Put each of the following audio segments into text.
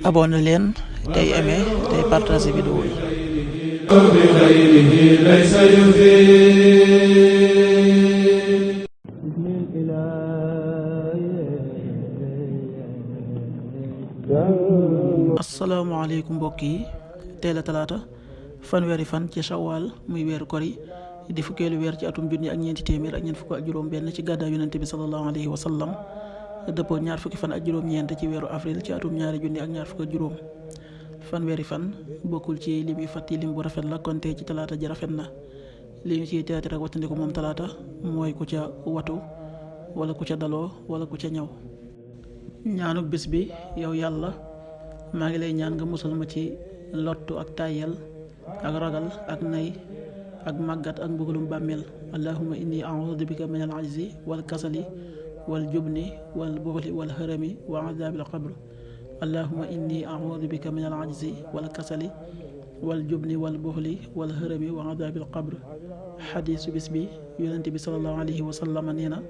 abonné leen tey aimé tey partagé vidéo yi. asalaamaaleykum mbokk yi, tey la talaata fanweeri fan ci Shawwal muy weeru kor yi di fukkeelu weer ci atum junni ak ñeenti téeméer ak ñeent fukk ak juróom benn ci gàddaay yonente bi sallallahu alayhi wa sallam dëppoo ñaar fukki fan ak juróom-ñeent ci weeru avril ci atum ñaari junni ak ñaar fukk ak juróom. fanweeri fan bokkul ci lim yu fàtti lim bu rafet la kon tey ci talaata ji rafet na. li ñu ciy teetere ak wattandiku moom talaata mooy ku ca watu wala ku ca daloo wala ku ca ñaw. ñaanuk bés bi: yow yàlla, maa ngi lay ñaan nga musal ma ci lottu ak tàyyel ak ragal ak nay ak màggat ak mbugalum bàmmeel. allahumma inni a'udhu bika min al-'ajzi wal kasali wal jubni wal buxli wal harami wa adhabil qabr. allahumma inni a'udhu bika min al-'ajzi wal kasali wal jubni wal buxli wal harami wa adhabil qabr. xadiisu bis bi: yonent bi sallallahu alayhi wa sallam nee na,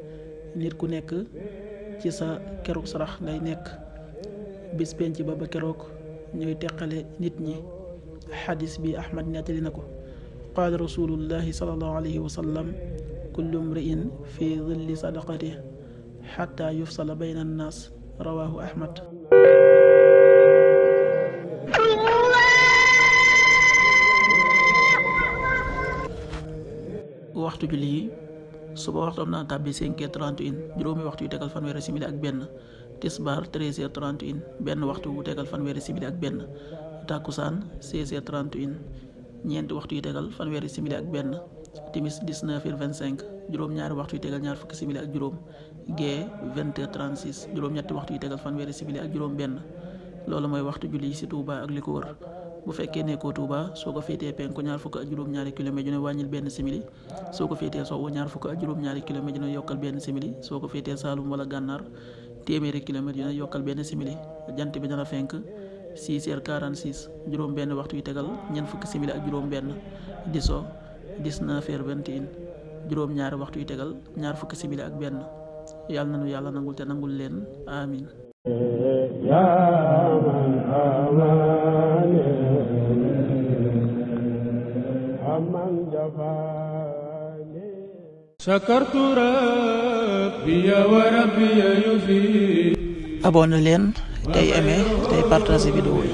nit ku nekk ci sa keroog sarax ngay nekk bis penc ba keroog ñuy teqale nit ñi. xadis bi Ahmad nettali na ko. qaala rasulullahi sallallahu alayhi wa sallam: kullu mri'in fi dhilli sadaqatihi xatta yufsala bayna annaas. rawaahu Ahmad. waxtu julli yi: suba waxtu am na tàbbi 5h31, juróomi waxtu yu tegal fanweeri simili ak benn. tisbaar 13h31, benn waxtu wu tegal fanweeri simili ak benn. takkusaan 16h31, ñeenti waxtu yu tegal fanweeri simili ak benn. timis 19h25, juróom-ñaari waxtu yu tegal ñaar fukki simili ak juróom. gee 20h36, juróom-ñetti waxtu yu tegal fanweeri simili ak juróom benn. loolu mooy waxtu julli yi ci Touba ak li ko wër. bu fekkee nekkoo Touba, soo ko féetee penku ñaar fukk ak juróom-ñaari kilomètre ju ne wàññil benn simili. soo ko féetee sowwu ñaar fukk ak juróom-ñaari kilomètre ju ne yokkal benn simili. soo ko féetee Saalum wala Gànnaar, téeméeri kilomètre yu ne yokkal benn simili. jant bi dana fenk 6h46, juróom benn waxtu yu tegal ñeent fukki simili ak juróom benn. di so 19h21, juróom ñaari waxtu yu tegal ñaar fukki simili ak benn. yàlla nanu yàlla nangul te nangul leen, amin. abonné leen tey aimé tey partagé vidéo yi.